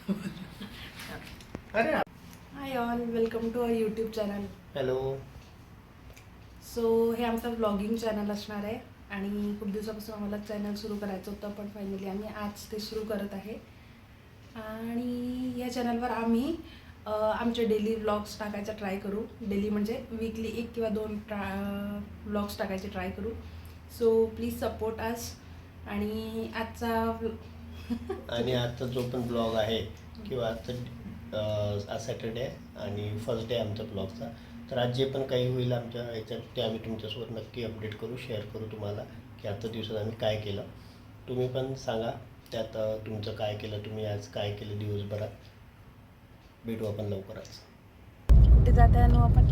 अरे hi all, welcome to our YouTube channel. Hello. So हे आमचं व्लॉगिंग चॅनल असणार आहे आणि खूप दिवसापासून आम्हाला चॅनल सुरू करायचं होतं, पण फायनली आम्ही आज ते सुरू करत आहे. आणि या चॅनलवर आम्ही आमचे डेली व्लॉग्स टाकायचा ट्राय करू. डेली म्हणजे वीकली 1 किंवा 2 व्लॉग्स टाकायचे ट्राय करू. So please support us. आणि आजचा जो पण ब्लॉग आहे किंवा आज सॅटर्डे आणि फर्स्ट डे आमचा ब्लॉगचा, तर आज जे पण काही होईल आमच्या याच्यात ते आम्ही तुमच्यासोबत नक्की अपडेट करू, शेअर करू तुम्हाला की आजच्या दिवसात आम्ही काय केलं. तुम्ही पण सांगा त्यात तुमचं काय केलं, तुम्ही आज काय केलं दिवसभरात. भेटू आपण लवकरच. कुठे जात आहे आपण?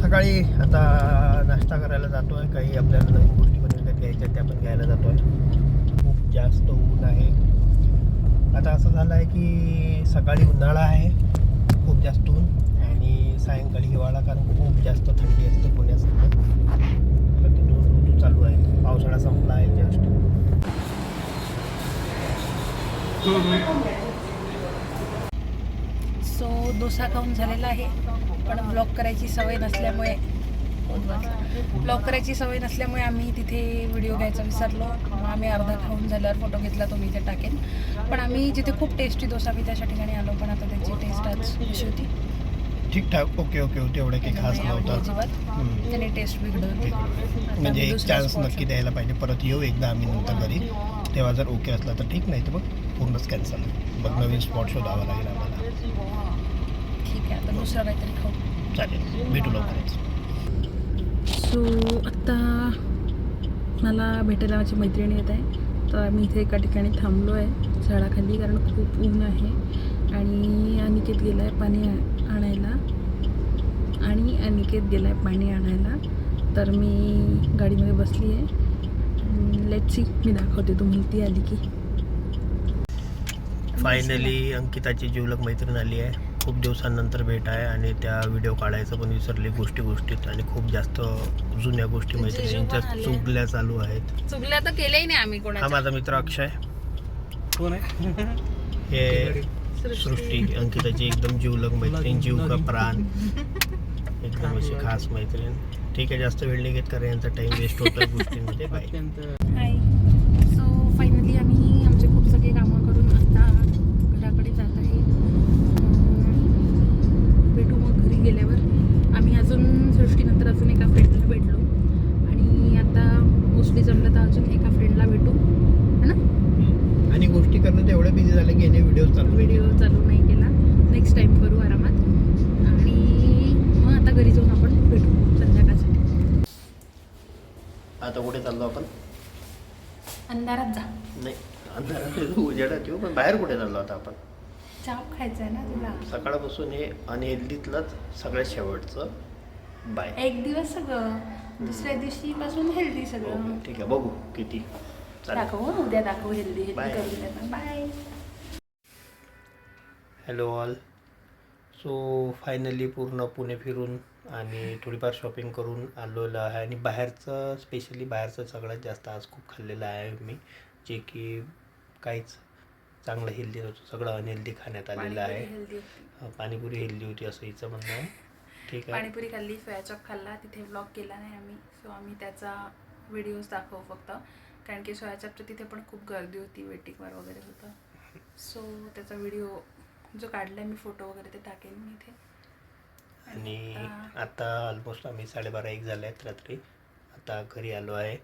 सकाळी आता नाश्ता करायला जातो आहे. काही आपल्याला नवीन गोष्टी बनवल्या घ्यायच्या त्या पण घ्यायला जातो आहे. खूप जास्त ऊन आहे. आता असं झालं आहे की सकाळी उन्हाळा आहे, खूप जास्त ऊन, आणि सायंकाळी हिवाळा, कारण खूप जास्त थंडी असते पुण्यात. तर 2 ऋतू चालू आहे. पावसाळा संपला आहे जस्ट. सो डोसा खाऊन झालेला आहे, पण ब्लॉग करायची सवय नसल्यामुळे आम्ही तिथे व्हिडिओ घ्यायचा विसरलो. मग आम्ही अर्धा खाऊन झाल्यावर फोटो घेतला, तो मी इथे टाकेन. पण आम्ही जिथे खूप टेस्टी डोसा मी त्या ठिकाणी आलो, पण आता त्याची टेस्ट आज कशी होती? ठीकठाक, ओके ओके होते, एवढं काही खास नव्हतं. त्याने टेस्ट बिघडवली. म्हणजे एक चान्स नक्की द्यायला पाहिजे. परत येऊ एकदा आम्ही नंतर घरी, तेव्हा जर ओके असला तर ठीक, नाही तर मग पूर्णच कॅन्सल. मग नवीन स्पॉट शोधावा लागेल आम्हाला. ठीक आहे, आता दुसरं काहीतरी खाऊ. चालेल, भेटू लवकरच. सो आत्ता मला भेटायला माझी मैत्रिणी येत आहे, तर आम्ही इथे एका ठिकाणी थांबलो आहे झाडाखाली, कारण खूप ऊन आहे. आणि अनिकेत गेला आहे पाणी आणायला, तर मी गाडीमध्ये बसली आहे. लेट्स सी, मी दाखवते तुम्ही ती आली की. फायनली अंकिताची जिवलग मैत्रीण आली आहे. खूप दिवसांनंतर भेट आहे आणि त्या व्हिडिओ काढायचं पण विसरली गोष्टीत, आणि खूप जास्त जुन्या गोष्टी मैत्रिणींच्या चुगल्या चालू आहेत. चुगल्या तर केल्याही नाही आम्ही कोणाच्या. हा माझा मित्र अक्षय. कोण आहे? हे सृष्टी, अंकिताची एकदम जिवलग मैत्रीण, जीव का प्राण, एकदम अशी खास मैत्रीण. ठीक आहे, जास्त वेळ नाही घेत, कारण यांचा टाइम वेस्ट होतो गोष्टींमध्ये. बाय. हाय. सो फायनली आम्ही आमचे खूप सगळे कामं करून आता घराकडे जात आहे. भेटू मग घरी गेल्यावर. आम्ही अजून सृष्टीनंतर अजून एका फ्रेंडला भेटलो, आणि आता मोस्टली जमलं तर अजून एका फ्रेंडला भेटू, है ना? आणि गोष्टी करणं ते एवढे बिझी झाले की याने व्हिडिओ चालू नाही केला. नेक्स्ट टाइम करू आरामात. आणि मग आता घरी जाऊन आपण भेटू संध्याकाळसाठी. आता कुठे चाललो आपण? अंधारात जा. नाही, अंधारात उजेडात येऊ, पण बाहेर कुठे चाललो आता आपण? चाप खायचा आहे ना तुला. सकाळपासून हे अनहेल्दीतलंच सगळ्यात शेवटचं बाय. एक दिवस सगळं, दुसऱ्या दिवशी पासून हेल्दी सगळं. ठीक आहे, बघू किती दाखव, उद्या दाखव हेल्दी Bye. करून देणार. Bye. Hello all. So finally पूर्ण पुणे फिरून आणि थोडीफार शॉपिंग करून आलेलं आहे. आणि स्पेशली बाहेरचं सगळ्यात जास्त आज खूप खाल्लेलं आहे मी, जे की काहीच चांगलं हेल्दी नव्हतं, सगळं अनहेल्दी खाण्यात आलेलं आहे. पाणीपुरी हेल्दी होती असं हिचं म्हणणं आहे. ठीक आहे, पाणीपुरी खाल्ली, सोया चॉप खाल्ला, तिथे व्लॉग केला नाही आम्ही. सो आम्ही त्याचा व्हिडिओज दाखवू फक्त, कारण की सोया चॉपच्या तिथे पण खूप गर्दी होती, वेटिंगवर वगैरे होतं. सो त्याचा व्हिडिओ जो काढला मी, फोटो वगैरे ते टाकेन मी इथे. आणि आता ऑलमोस्ट आम्ही 12:30-1 झाले आहेत रात्री. आता घरी आलो आहे.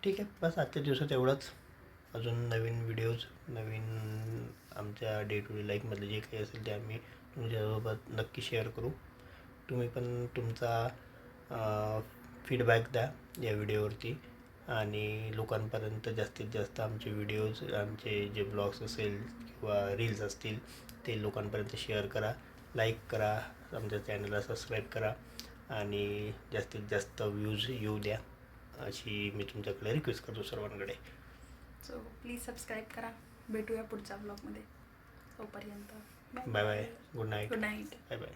ठीक आहे, बस आजच्या दिवसात एवढंच. अजून नवीन व्हिडिओज, नवीन आमच्या डे टू डे लाईफमधले जे काही असेल ते आम्ही तुमच्यासोबत नक्की शेअर करू. तुम्ही पण तुमचा फीडबॅक द्या या व्हिडिओवरती, आणि लोकांपर्यंत जास्तीत जास्त आमचे व्हिडिओज, आमचे जे ब्लॉग्स असेल किंवा रील्स असतील ते लोकांपर्यंत शेअर करा, लाईक करा, आमच्या चॅनलला सबस्क्राईब करा, आणि जास्तीत जास्त व्ह्यूज येऊ द्या, अशी मी तुमच्याकडे रिक्वेस्ट करतो सर्वांकडे. सो प्लीज सबस्क्राईब करा. भेटूया पुढच्या ब्लॉगमध्ये. तोपर्यंत bye bye. Good night. Good night. Bye bye.